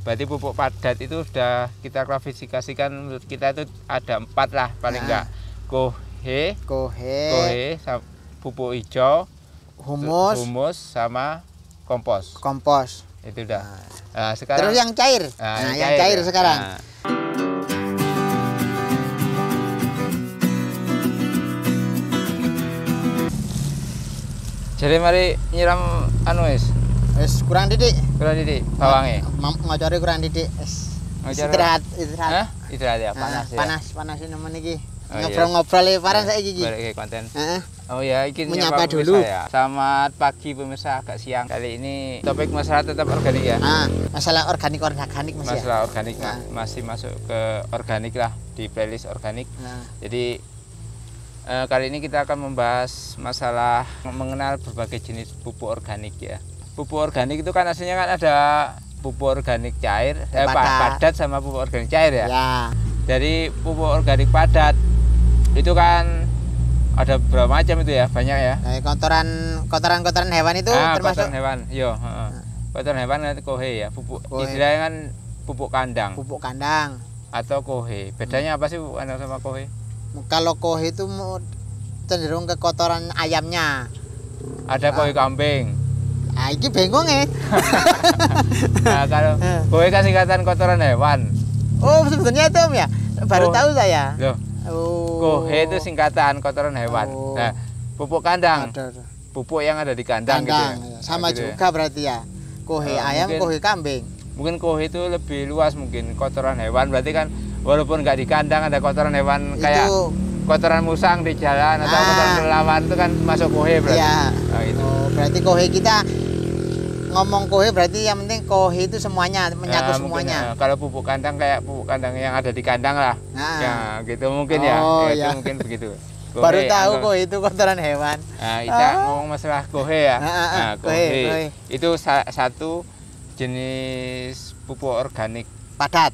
Berarti pupuk padat itu sudah kita klasifikasikan, menurut kita itu ada 4 lah paling enggak. Kohe, pupuk hijau, humus sama kompos. Itu udah. Nah, sekarang terus yang cair. Yang cair sekarang. Nah. Jadi mari nyiram anu wis Kurang didik bawangnya. Ngocori kurang didik. Istirahat. Istirahat ya, panas ini nemen iki. Ngobrol-ngobrol bareng saiki iki. Balik konten. Oh ya, iki menyapa dulu. Ya. Selamat pagi pemirsa, agak siang. Kali ini topik masalah tetap organik ya. Masalah organik Mas. Masalah organik masih masuk ke organik lah, di playlist organik. Jadi kali ini kita akan membahas masalah mengenal berbagai jenis pupuk organik ya. Pupuk organik itu kan aslinya kan ada pupuk organik cair, padat sama pupuk organik cair ya. Dari pupuk organik padat itu kan ada berapa macam itu ya, banyak ya. Kotoran hewan itu termasuk kotoran hewan, kotoran hewan itu kohe ya, pupuk istilahnya kan pupuk kandang. Atau kohe. Bedanya apa sih pupuk kandang sama kohe? Kalau kohe itu cenderung ke kotoran ayamnya. Ada kohe kambing. Ini bingung ya. Nah, kalau kohe kan singkatan kotoran hewan. Oh, sebetulnya itu Om ya? Baru tahu saya. Loh. Kohe itu singkatan kotoran hewan. Nah, pupuk kandang. Pupuk yang ada di kandang gitu ya. Sama gitu juga ya. Berarti ya. Kohe ayam, kohe kambing. Mungkin kohe itu lebih luas, mungkin kotoran hewan. Berarti kan walaupun nggak di kandang ada kotoran hewan kayak kotoran musang di jalan atau kotoran kelelawar itu kan masuk kohe berarti. Iya. Berarti kohe kita ngomong kohe berarti yang penting kohe itu semuanya menyakup semuanya. Kalau pupuk kandang kayak pupuk kandang yang ada di kandang lah. Ya gitu mungkin ya. Itu mungkin begitu. Kohe, baru tahu kohe itu kotoran hewan. Nah, kita ngomong masalah kohe ya. Kohe itu satu jenis pupuk organik padat.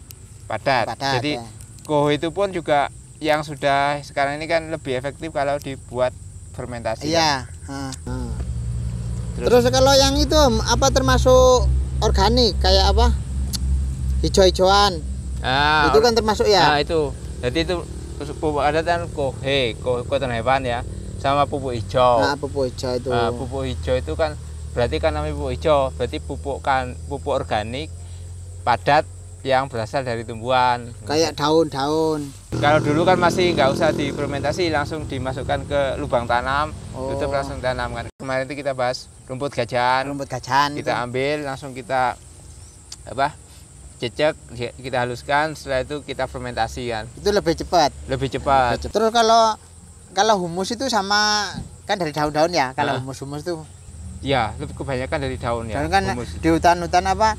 Jadi kohe itu pun juga yang sudah sekarang ini kan lebih efektif kalau dibuat fermentasi. Iya. Terus kalau yang itu apa termasuk organik kayak apa? Hijau-hijauan. Itu kan termasuk ya? Nah, itu. Jadi itu pupuk adat kan kohe, kotoran hewan ya, sama pupuk hijau. Pupuk hijau itu. Pupuk hijau itu kan berarti kan namanya pupuk hijau, berarti pupuk organik padat yang berasal dari tumbuhan. Kayak daun-daun. Kalau dulu kan masih nggak usah difermentasi, langsung dimasukkan ke lubang tanam, tutup langsung tanam kan. Kemarin itu kita bahas rumput gajahan. Kita ambil langsung kita cecek, kita haluskan, setelah itu kita fermentasi kan. Itu lebih cepat. Terus kalau humus itu sama kan dari daun-daun ya. Kalau humus itu ya, lebih kebanyakan dari daun ya. Daun kan humus. Di hutan-hutan apa?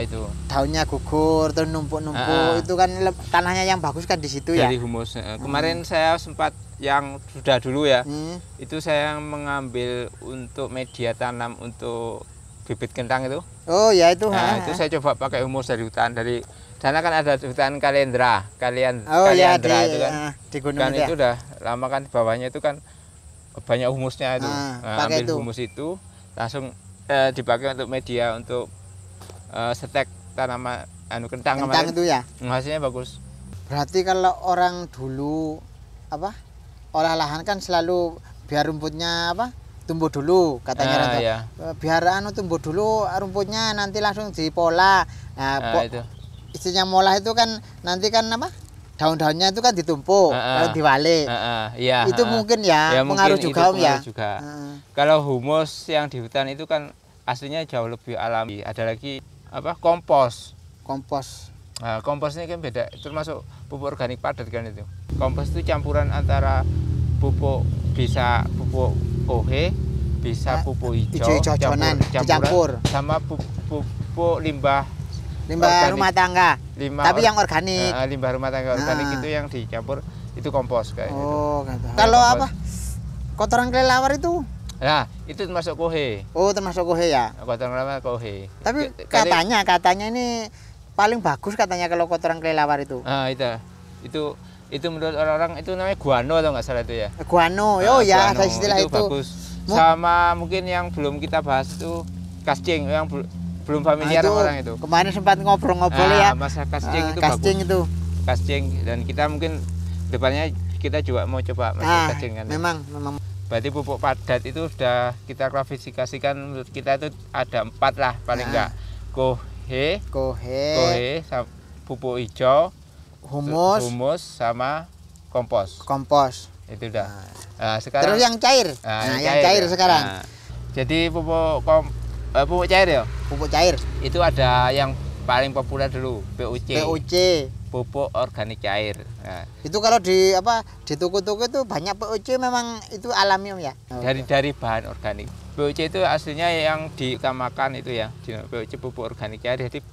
Itu daunnya gugur terus numpuk-numpuk, itu kan tanahnya yang bagus kan di situ ya. Dari humus. Kemarin saya sempat yang sudah dulu ya. Itu saya mengambil untuk media tanam untuk bibit kentang itu. Oh ya itu. Itu saya coba pakai humus dari hutan, dari sana kan ada hutan Kalendra itu kan. Di gunung kan itu udah lama kan, bawahnya itu kan banyak humusnya itu. Ambil humus itu langsung dipakai untuk media untuk setek tanaman kentang itu ya. Hasilnya bagus. Berarti kalau orang dulu olah lahan kan selalu biar rumputnya tumbuh dulu katanya. Biar tumbuh dulu rumputnya, nanti langsung dipola. Itu. Istinya molah itu kan nanti kan daun-daunnya itu kan ditumpuk, lalu diwalik. Itu mungkin ya pengaruh juga Om ya. Kalau humus yang di hutan itu kan aslinya jauh lebih alami. Ada lagi kompos. Kompos ini kan beda, termasuk pupuk organik padat kan itu. Kompos itu campuran antara pupuk, bisa pupuk kohe, bisa pupuk hijau, campur sama pupuk limbah rumah tangga. Tapi yang organik. Limbah rumah tangga organik itu yang dicampur, itu kompos kayak gitu. Kalau kotoran kelelawar itu? Nah, itu termasuk kohe. Termasuk kohe ya. Kotoran kelelawar kohe. Tapi katanya ini paling bagus katanya kalau kotoran kelelawar itu. Itu menurut orang-orang itu namanya guano atau nggak salah itu ya. Guano. Ya, ada istilah itu. Bagus. Sama mungkin yang belum kita bahas itu kascing, yang belum belum familiar itu, orang itu. Kemarin sempat ngobrol-ngobrol ya. Masa casting itu casting bagus. itu. Casting, dan kita mungkin depannya kita juga mau coba casting kan. Memang. Berarti pupuk padat itu sudah kita klasifikasikan, menurut kita itu ada 4 lah paling enggak. Kohe, pupuk hijau, humus sama kompos. Itu udah. Sekarang terus yang cair. Yang cair sekarang. Jadi pupuk cair ya? Pupuk cair. Itu ada yang paling populer dulu, POC. Pupuk organik cair. Itu kalau di toko-toko itu banyak POC, memang itu alami Om ya. Dari bahan organik. POC itu aslinya yang diutamakan itu ya, POC pupuk organik cair. Jadi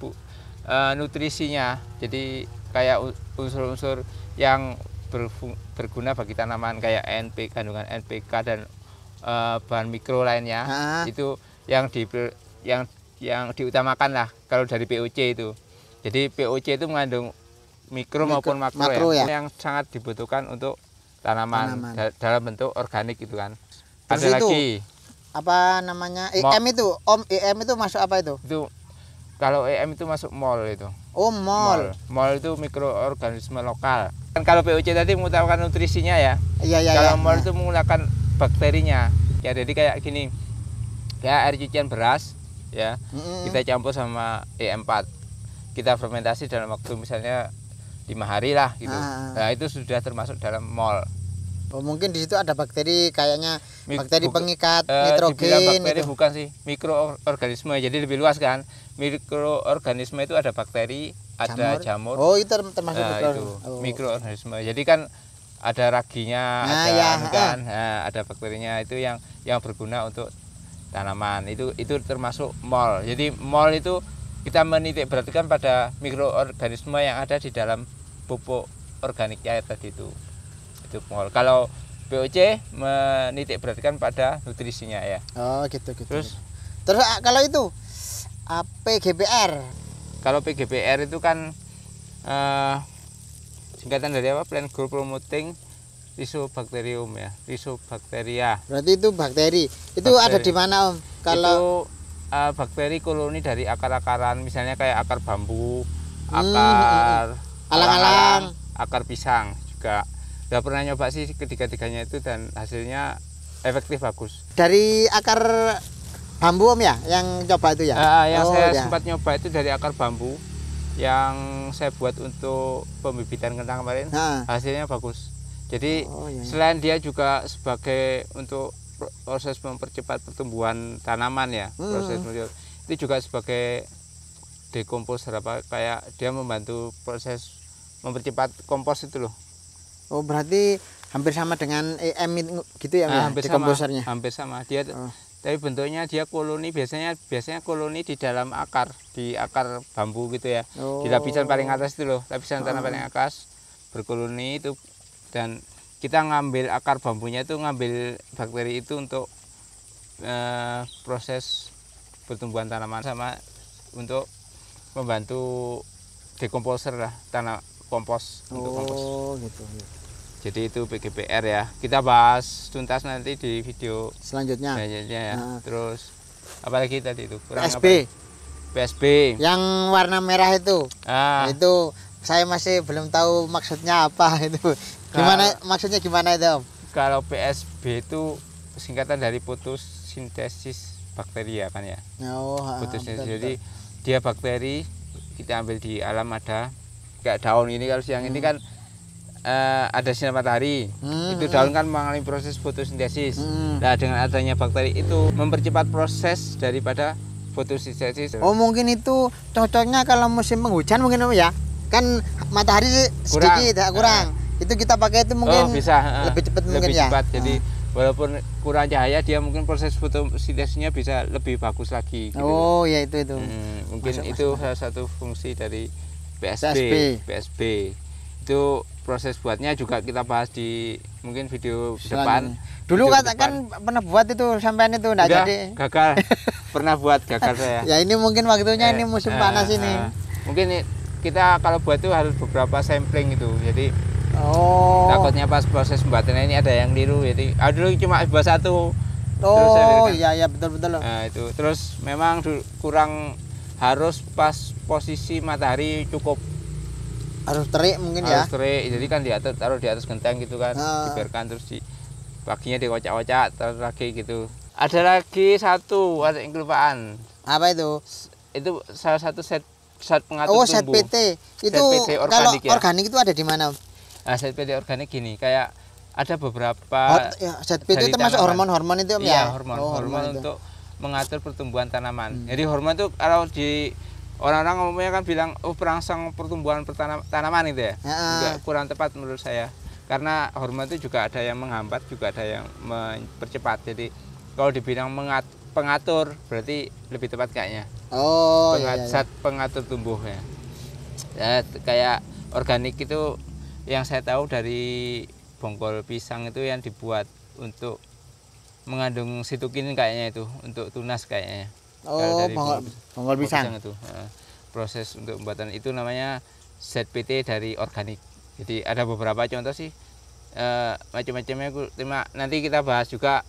nutrisinya, jadi kayak unsur-unsur yang berguna bagi tanaman kayak kandungan NPK dan bahan mikro lainnya. Itu yang diutamakan lah kalau dari POC itu. Jadi POC itu mengandung mikro maupun makro ya, yang sangat dibutuhkan untuk tanaman. Dalam bentuk organik itu kan. Terus ada itu, lagi apa namanya EM itu Om, EM itu masuk apa itu? Itu kalau EM itu masuk mol itu. Mol itu mikroorganisme lokal. Kan kalau POC tadi mengutamakan nutrisinya ya. Kalau mol itu menggunakan bakterinya. Ya, jadi kayak gini, kayak air cucian beras ya, kita campur sama EM4, kita fermentasi dalam waktu misalnya 5 hari lah gitu. Nah, itu sudah termasuk dalam mol. Mungkin di situ ada bakteri, kayaknya bakteri pengikat nitrogen. Bakteri itu bukan sih, mikroorganisme. Jadi lebih luas kan. Mikroorganisme itu ada bakteri, ada jamur. Itu termasuk mikroorganisme. Jadi kan ada raginya, ada bakterinya, itu yang berguna untuk tanaman. Itu termasuk mol. Jadi mol itu kita menitik beratkan pada mikroorganisme yang ada di dalam pupuk organik cair tadi itu mol. Kalau POC menitik beratkan pada nutrisinya ya. Gitu. Terus kalau itu PGBR. Kalau PGBR itu kan singkatan dari apa? Plant Growth Promoting Rhizobacterium ya, Rhizobacteria. Berarti itu bakteri. Itu ada di mana Om? Kalau itu bakteri koloni dari akar-akaran, misalnya kayak akar bambu, akar alang-alang, akar pisang juga. Udah pernah nyoba sih ketiga-tiganya itu dan hasilnya efektif bagus. Dari akar bambu Om ya, yang coba itu ya? Yang saya sempat nyoba itu dari akar bambu yang saya buat untuk pembibitan kentang kemarin, hasilnya bagus. Jadi selain dia juga sebagai untuk proses mempercepat pertumbuhan tanaman ya, itu juga sebagai dekomposer, kayak dia membantu proses mempercepat kompos itu loh. Berarti hampir sama dengan EM gitu ya, dekomposernya. Hampir sama dia. Tapi bentuknya dia koloni, biasanya koloni di dalam akar, di akar bambu gitu ya. Di lapisan paling atas itu loh, lapisan tanah paling atas berkoloni itu, dan kita ngambil akar bambunya itu, ngambil bakteri itu untuk proses pertumbuhan tanaman sama untuk membantu dekomposer lah, tanah kompos untuk kompos. Gitu. Jadi itu PGBR ya. Kita bahas tuntas nanti di video selanjutnya ya. Terus apalagi tadi itu? PSB. Yang warna merah itu. Itu saya masih belum tahu maksudnya apa itu. Maksudnya gimana itu Om? Kalau PSB itu singkatan dari fotosintesis bakteria kan ya. Fotosintesis. Jadi dia bakteri, kita ambil di alam, ada kayak daun ini, kalau siang ini kan ada sinar matahari, itu daun kan mengalami proses fotosintesis. Nah, dengan adanya bakteri itu mempercepat proses daripada fotosintesis. Mungkin itu cocoknya kalau musim penghujan mungkin Om ya, kan matahari sedikit kurang. Itu kita pakai itu mungkin bisa lebih cepat mungkin ya. Jadi walaupun kurang cahaya, dia mungkin proses fotosintesisnya bisa lebih bagus lagi gitu. Ya itu mungkin itu salah satu fungsi dari PSB. Itu proses buatnya juga kita bahas di mungkin video depan. Dulu kan pernah buat itu sampean itu enggak jadi. Gagal. Pernah buat, gagal saya. Ya ini mungkin waktunya ini musim panas ini. Mungkin kita kalau buat itu harus beberapa sampling itu. Jadi takutnya pas proses pembuatannya ini ada yang keliru. Jadi dulu cuma buat satu. Iya betul. Nah, itu terus memang kurang harus pas posisi matahari cukup. Harus terik mungkin harus ya. Terik. Jadi kan taruh di atas genteng gitu kan, dibiarkan terus paginya dikocak-kocak terus lagi gitu. Ada lagi satu, ada yang kelupaan. Apa itu? Itu salah satu set pengatur tumbuh. Set PT. Itu PT organik, kalau organik itu ada di mana? Nah, set PT organik gini, kayak ada beberapa set PT itu termasuk hormon-hormon itu ya? Iya, hormon untuk mengatur pertumbuhan tanaman. Jadi hormon itu kalau di orang-orang umumnya kan bilang perangsang pertumbuhan tanaman itu ya. Enggak, kurang tepat menurut saya. Karena hormon itu juga ada yang menghambat, juga ada yang mempercepat. Jadi kalau dibilang pengatur berarti lebih tepat kayaknya. Pengatur tumbuhnya. Ya, kayak organik itu yang saya tahu dari bongkol pisang itu yang dibuat untuk mengandung sitokinin kayaknya itu, untuk tunas kayaknya. Dari bongkol pisang itu. Proses untuk pembuatan itu namanya ZPT dari organik. Jadi ada beberapa contoh sih, macam-macamnya. Nanti kita bahas juga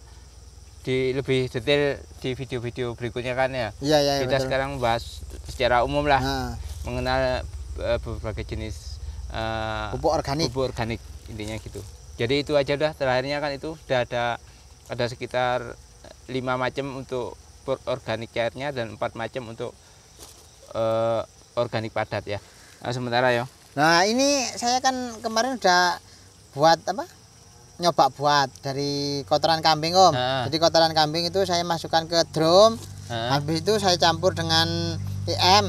lebih detail di video-video berikutnya kan ya. Iya, kita betul. Sekarang bahas secara umum lah, mengenal berbagai jenis pupuk organik intinya gitu. Jadi itu aja udah, terakhirnya kan itu udah ada sekitar 5 macam untuk organik cairnya dan 4 macam untuk organik padat ya. Nah, sementara ya. Nah, ini saya kan kemarin udah buat nyoba buat dari kotoran kambing, Om. Jadi kotoran kambing itu saya masukkan ke drum. Habis itu saya campur dengan IM.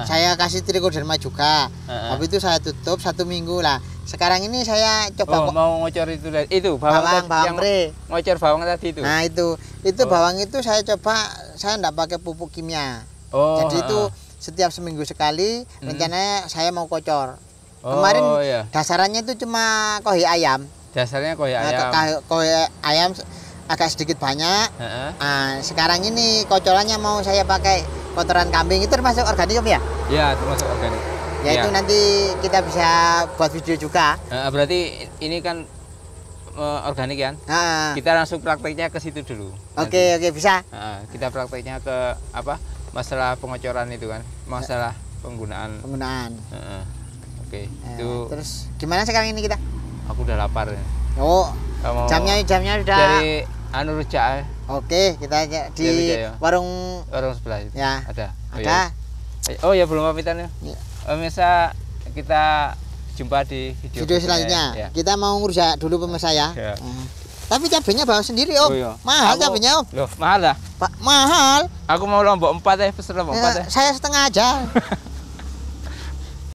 Saya kasih trichoderma juga. Habis itu saya tutup 1 minggu lah. Sekarang ini saya coba mau ngocor itu bawang yang ngocor bawang tadi itu. Nah, itu bawang itu saya coba, saya enggak pakai pupuk kimia. Jadi itu setiap seminggu sekali rencananya saya mau kocor. Kemarin dasarannya itu cuma kohi ayam. Dasarnya kohi ayam. Kohi ayam agak sedikit banyak. Nah, sekarang ini kocorannya mau saya pakai kotoran kambing. Itu termasuk organik ya? Iya, termasuk organik. Ya, itu nanti kita bisa buat video juga. Berarti ini kan organik kan? Kita langsung prakteknya ke situ dulu. Oke, bisa. Kita prakteknya ke masalah pengocoran itu kan, masalah penggunaan. Oke. Itu. Terus gimana sekarang ini kita? Aku udah lapar ya. Jamnya udah dari Rujak. Oke, kita di warung sebelah itu. Ya. Ada. Oh ya belum pamitan ya. Pemirsa, kita jumpa di video selanjutnya. Ya. Kita mau ngurus dulu pemirsa ya. Tapi cabenya bawa sendiri, Om. Mahal cabenya, Om. Loh, mahal lah. Pak, mahal. Aku mau lombok 4 ya, pesen lombok 4 ya. Saya setengah aja.